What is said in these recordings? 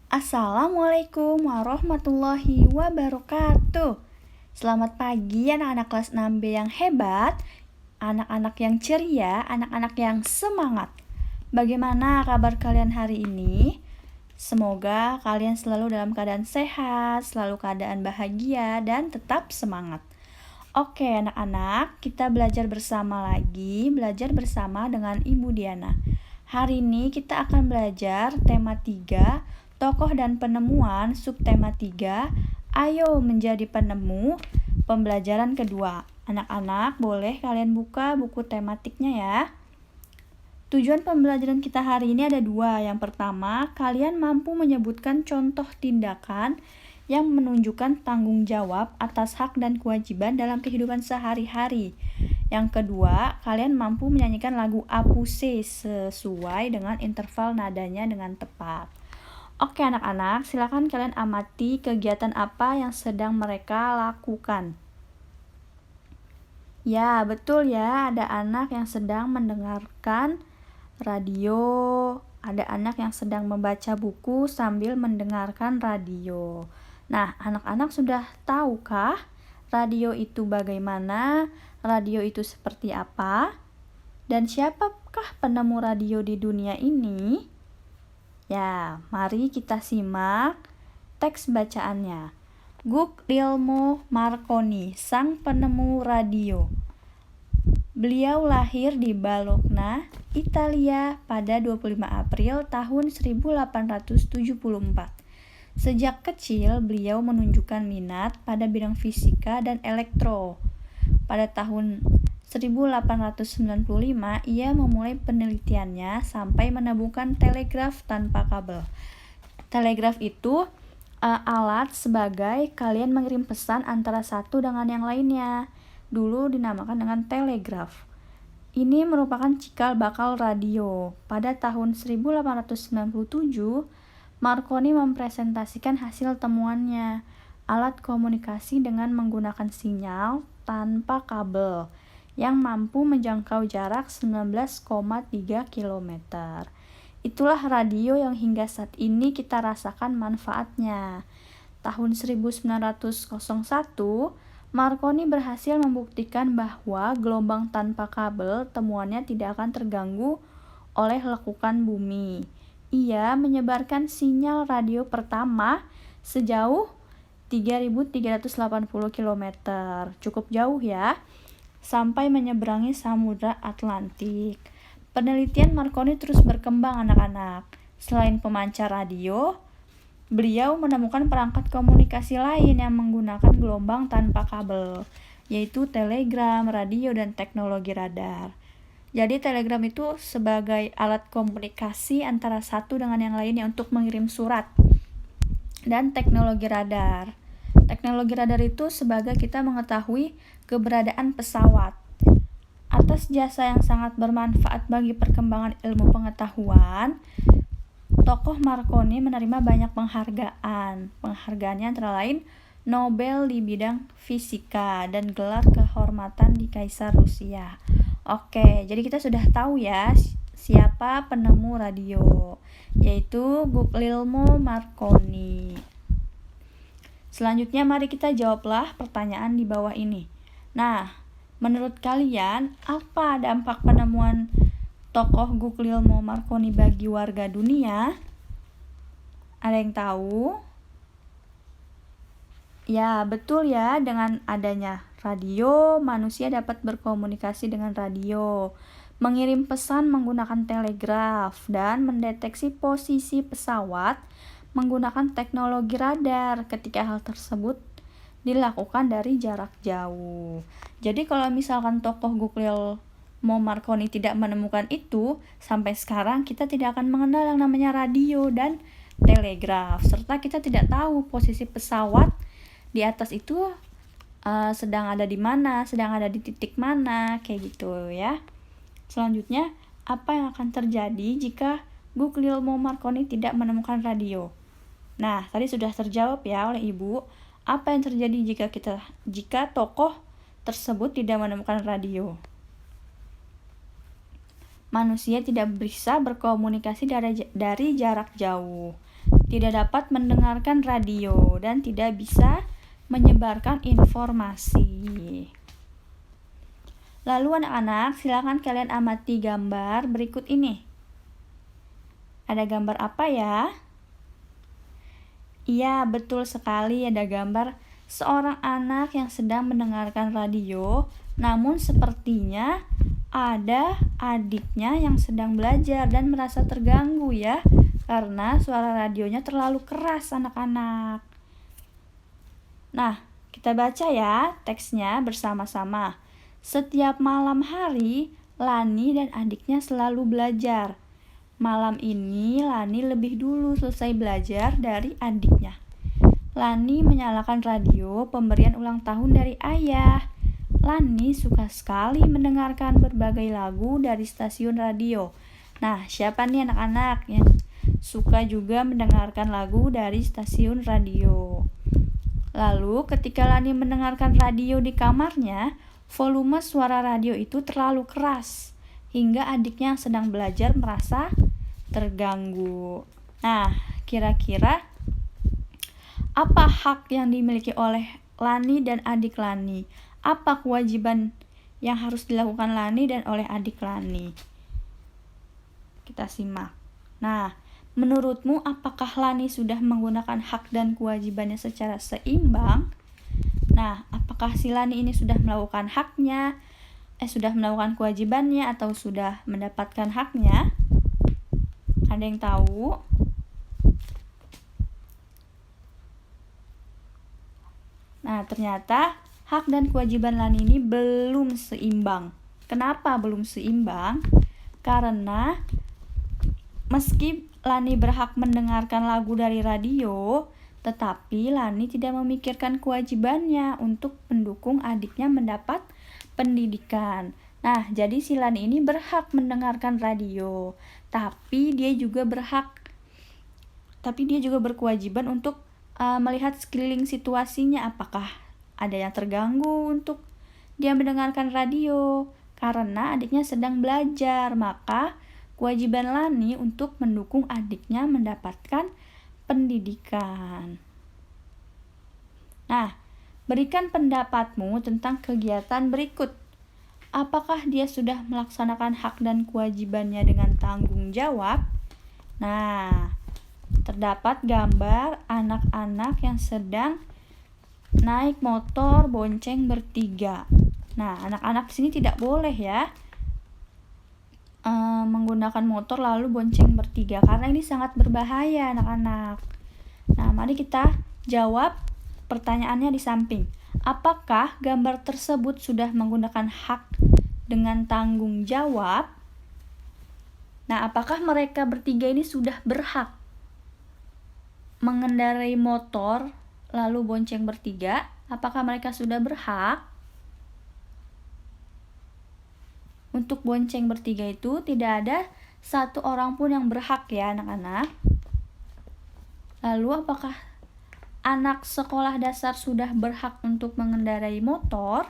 Assalamualaikum warahmatullahi wabarakatuh. Selamat pagi anak-anak kelas 6B yang hebat, anak-anak yang ceria, anak-anak yang semangat. Bagaimana kabar kalian hari ini? Semoga kalian selalu dalam keadaan sehat, selalu keadaan bahagia, dan tetap semangat. Oke anak-anak, kita belajar bersama lagi, belajar bersama dengan Ibu Diana. Hari ini kita akan belajar tema 3, tokoh dan penemuan, subtema 3, ayo menjadi penemu, pembelajaran kedua. Anak-anak, boleh kalian buka buku tematiknya ya. Tujuan pembelajaran kita hari ini ada 2. Yang pertama, kalian mampu menyebutkan contoh tindakan yang menunjukkan tanggung jawab atas hak dan kewajiban dalam kehidupan sehari-hari. Yang kedua, kalian mampu menyanyikan lagu Apuse sesuai dengan interval nadanya dengan tepat. Oke anak-anak, silakan kalian amati kegiatan apa yang sedang mereka lakukan. Ya, betul ya, ada anak yang sedang mendengarkan radio, ada anak yang sedang membaca buku sambil mendengarkan radio. Nah, anak-anak sudah tahukah radio itu bagaimana? Radio itu seperti apa? Dan siapakah penemu radio di dunia ini? Ya, mari kita simak teks bacaannya. Guglielmo Marconi, sang penemu radio. Beliau lahir di Bologna, Italia pada 25 April tahun 1874. Sejak kecil, beliau menunjukkan minat pada bidang fisika dan elektro. Pada tahun 1895, ia memulai penelitiannya sampai menemukan telegraf tanpa kabel. Telegraf itu alat sebagai kalian mengirim pesan antara satu dengan yang lainnya. Dulu dinamakan dengan telegraf. Ini merupakan cikal bakal radio. Pada tahun 1897, Marconi mempresentasikan hasil temuannya, alat komunikasi dengan menggunakan sinyal tanpa kabel yang mampu menjangkau jarak 19,3 km. Itulah radio yang hingga saat ini kita rasakan manfaatnya. Tahun 1901, Marconi berhasil membuktikan bahwa gelombang tanpa kabel temuannya tidak akan terganggu oleh lekukan bumi. Ia menyebarkan sinyal radio pertama sejauh 3.380 km. Cukup jauh ya, sampai menyeberangi Samudra Atlantik. Penelitian Marconi terus berkembang anak-anak. Selain pemancar radio, beliau menemukan perangkat komunikasi lain yang menggunakan gelombang tanpa kabel, yaitu telegram, radio, dan teknologi radar. Jadi telegram itu sebagai alat komunikasi antara satu dengan yang lainnya untuk mengirim surat. Dan teknologi radar. Teknologi radar itu sebagai kita mengetahui keberadaan pesawat. Atas jasa yang sangat bermanfaat bagi perkembangan ilmu pengetahuan, tokoh Marconi menerima banyak penghargaan. Penghargaannya antara lain Nobel di bidang fisika dan gelar kehormatan di Kaisar Rusia. Oke, jadi kita sudah tahu ya siapa penemu radio, yaitu Guglielmo Marconi. Selanjutnya mari kita jawablah pertanyaan di bawah ini. Nah, menurut kalian apa dampak penemuan tokoh Guglielmo Marconi bagi warga dunia? Ada yang tahu? Ya, betul ya, dengan adanya radio, manusia dapat berkomunikasi dengan radio, mengirim pesan menggunakan telegraf, dan mendeteksi posisi pesawat menggunakan teknologi radar ketika hal tersebut dilakukan dari jarak jauh. Jadi kalau misalkan tokoh Guglielmo Marconi tidak menemukan itu, sampai sekarang kita tidak akan mengenal yang namanya radio dan telegraf, serta kita tidak tahu posisi pesawat di atas itu sedang ada di mana, sedang ada di titik mana, kayak gitu ya. Selanjutnya, apa yang akan terjadi jika Guglielmo Marconi tidak menemukan radio? Nah, tadi sudah terjawab ya oleh Ibu. Apa yang terjadi jika tokoh tersebut tidak menemukan radio? Manusia tidak bisa berkomunikasi dari jarak jauh. tidak dapat mendengarkan radio dan tidak bisa menyebarkan informasi. Lalu anak-anak, silakan kalian amati gambar berikut ini. Ada gambar apa ya? Iya, betul sekali, ada gambar seorang anak yang sedang mendengarkan radio, namun sepertinya ada adiknya yang sedang belajar dan merasa terganggu ya, karena suara radionya terlalu keras anak-anak. Nah, kita baca ya teksnya bersama-sama. Setiap malam hari, Lani dan adiknya selalu belajar. Malam ini, Lani lebih dulu selesai belajar dari adiknya. Lani menyalakan radio pemberian ulang tahun dari ayah. Lani suka sekali mendengarkan berbagai lagu dari stasiun radio. Nah, siapa nih anak-anak yang suka juga mendengarkan lagu dari stasiun radio? Lalu ketika Lani mendengarkan radio di kamarnya, volume suara radio itu terlalu keras hingga adiknya yang sedang belajar merasa terganggu. Nah, kira-kira apa hak yang dimiliki oleh Lani dan adik Lani? Apa kewajiban yang harus dilakukan Lani dan oleh adik Lani? Kita simak. Nah, menurutmu apakah Lani sudah menggunakan hak dan kewajibannya secara seimbang? Nah, apakah si Lani ini sudah melakukan haknya, sudah melakukan kewajibannya atau sudah mendapatkan haknya? Ada yang tahu? Nah, ternyata hak dan kewajiban Lani ini belum seimbang. Kenapa belum seimbang? Karena meski Lani berhak mendengarkan lagu dari radio, tetapi Lani tidak memikirkan kewajibannya untuk mendukung adiknya mendapat pendidikan. Nah, jadi si Lani ini berhak mendengarkan radio, tapi dia juga berkewajiban untuk melihat sekeliling situasinya, apakah ada yang terganggu untuk dia mendengarkan radio. Karena adiknya sedang belajar, maka kewajiban Lani untuk mendukung adiknya mendapatkan pendidikan. Nah, berikan pendapatmu tentang kegiatan berikut. Apakah dia sudah melaksanakan hak dan kewajibannya dengan tanggung jawab? Nah, terdapat gambar anak-anak yang sedang naik motor bonceng bertiga. Nah, anak-anak di sini tidak boleh ya menggunakan motor lalu bonceng bertiga, karena ini sangat berbahaya anak-anak. Nah, mari kita jawab pertanyaannya di samping. Apakah gambar tersebut sudah menggunakan hak dengan tanggung jawab? Nah, apakah mereka bertiga ini sudah berhak mengendarai motor lalu bonceng bertiga? Apakah mereka sudah berhak? Untuk bonceng bertiga itu tidak ada satu orang pun yang berhak ya anak-anak. Lalu apakah anak sekolah dasar sudah berhak untuk mengendarai motor?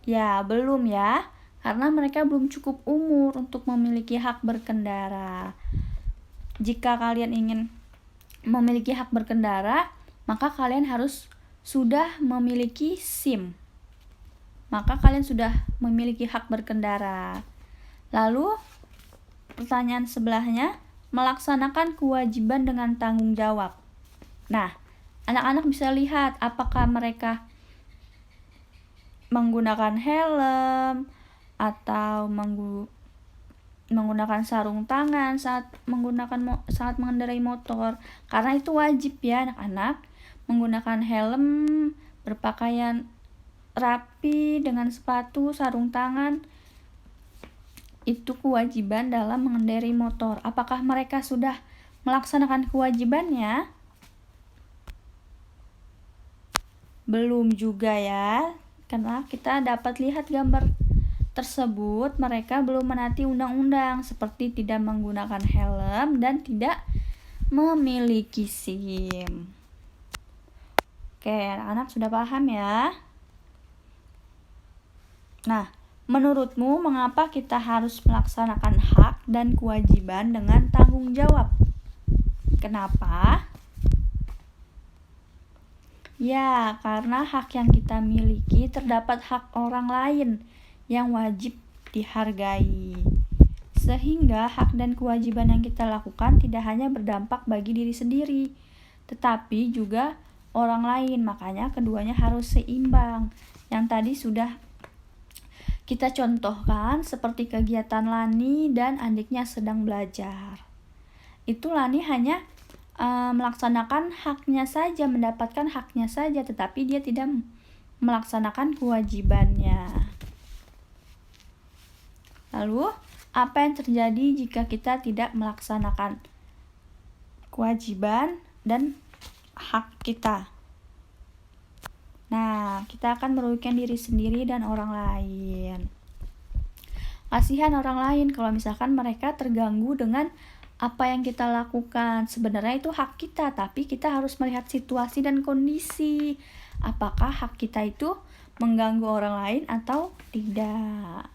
Ya, belum ya, karena mereka belum cukup umur untuk memiliki hak berkendara. Jika kalian ingin memiliki hak berkendara, maka kalian harus sudah memiliki SIM. Maka kalian sudah memiliki hak berkendara. Lalu, pertanyaan sebelahnya, melaksanakan kewajiban dengan tanggung jawab. Nah, anak-anak bisa lihat apakah mereka menggunakan helm atau menggunakan sarung tangan saat mengendarai motor, karena itu wajib ya anak-anak menggunakan helm, berpakaian rapi dengan sepatu, sarung tangan. Itu kewajiban dalam mengendarai motor. Apakah mereka sudah melaksanakan kewajibannya? Belum juga ya, karena kita dapat lihat gambar tersebut mereka belum menaati undang-undang seperti tidak menggunakan helm dan tidak memiliki SIM. Oke, anak-anak sudah paham ya? Nah, Menurutmu, mengapa kita harus melaksanakan hak dan kewajiban dengan tanggung jawab? Kenapa? Ya, karena hak yang kita miliki terdapat hak orang lain yang wajib dihargai. Sehingga hak dan kewajiban yang kita lakukan tidak hanya berdampak bagi diri sendiri, tetapi juga orang lain. Makanya keduanya harus seimbang. Yang tadi sudah kita contohkan seperti kegiatan Lani dan adiknya sedang belajar. Itu Lani hanya melaksanakan haknya saja, mendapatkan haknya saja, tetapi dia tidak melaksanakan kewajibannya. Lalu, apa yang terjadi jika kita tidak melaksanakan kewajiban dan hak kita? Nah, kita akan merugikan diri sendiri dan orang lain. Kasihan orang lain kalau misalkan mereka terganggu dengan apa yang kita lakukan. Sebenarnya itu hak kita, tapi kita harus melihat situasi dan kondisi. Apakah hak kita itu mengganggu orang lain atau tidak?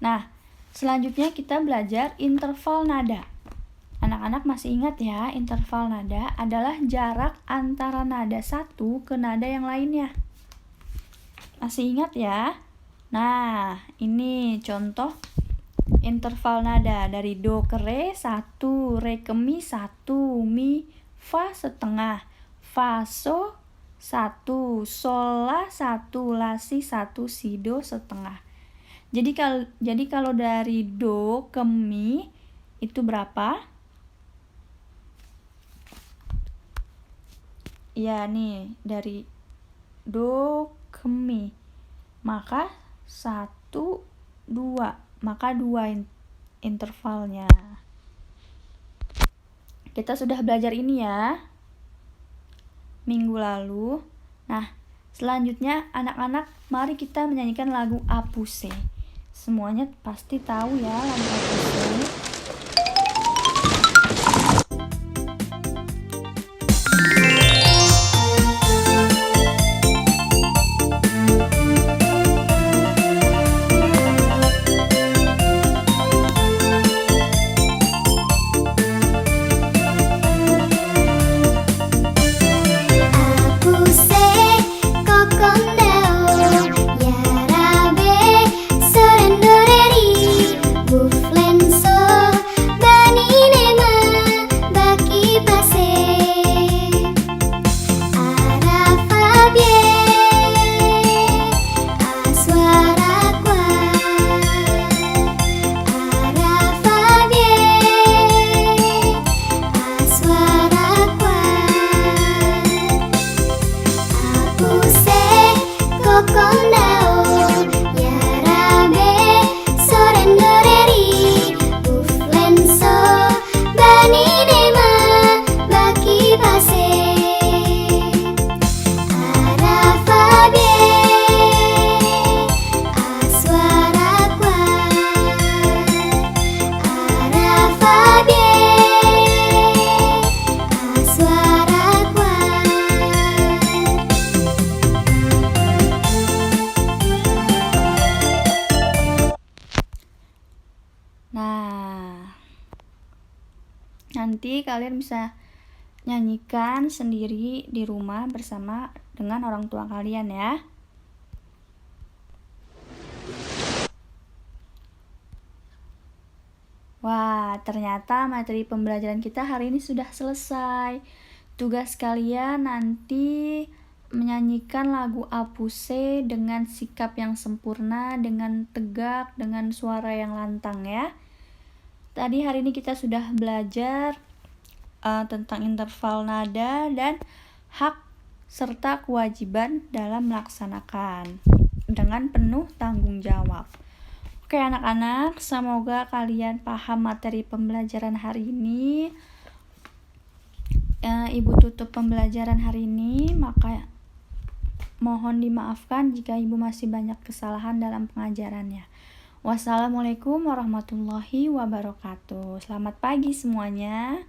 Nah, selanjutnya kita belajar interval nada. Anak-anak masih ingat ya, interval nada adalah jarak antara nada satu ke nada yang lainnya. Masih ingat ya? Nah, ini contoh interval nada dari do ke re 1, re ke mi 1, mi fa setengah, fa so 1, sol la 1, la si 1, si do setengah. Jadi kalau dari do ke mi itu berapa? Ya nih, dari do ke mi. Maka 1, 2. Maka 2 intervalnya. Kita sudah belajar ini ya minggu lalu. Nah, selanjutnya anak-anak mari kita menyanyikan lagu Apuse. Semuanya pasti tahu ya lagu Apuse. Nanti kalian bisa nyanyikan sendiri di rumah bersama dengan orang tua kalian ya. Wah, ternyata materi pembelajaran kita hari ini sudah selesai. Tugas kalian nanti menyanyikan lagu Apuse dengan sikap yang sempurna, dengan tegak, dengan suara yang lantang ya. Tadi hari ini kita sudah belajar tentang interval nada dan hak serta kewajiban dalam melaksanakan dengan penuh tanggung jawab. Oke anak-anak, semoga kalian paham materi pembelajaran hari ini. Ibu tutup pembelajaran hari ini, maka mohon dimaafkan jika ibu masih banyak kesalahan dalam pengajarannya. Wassalamualaikum warahmatullahi wabarakatuh. Selamat pagi semuanya.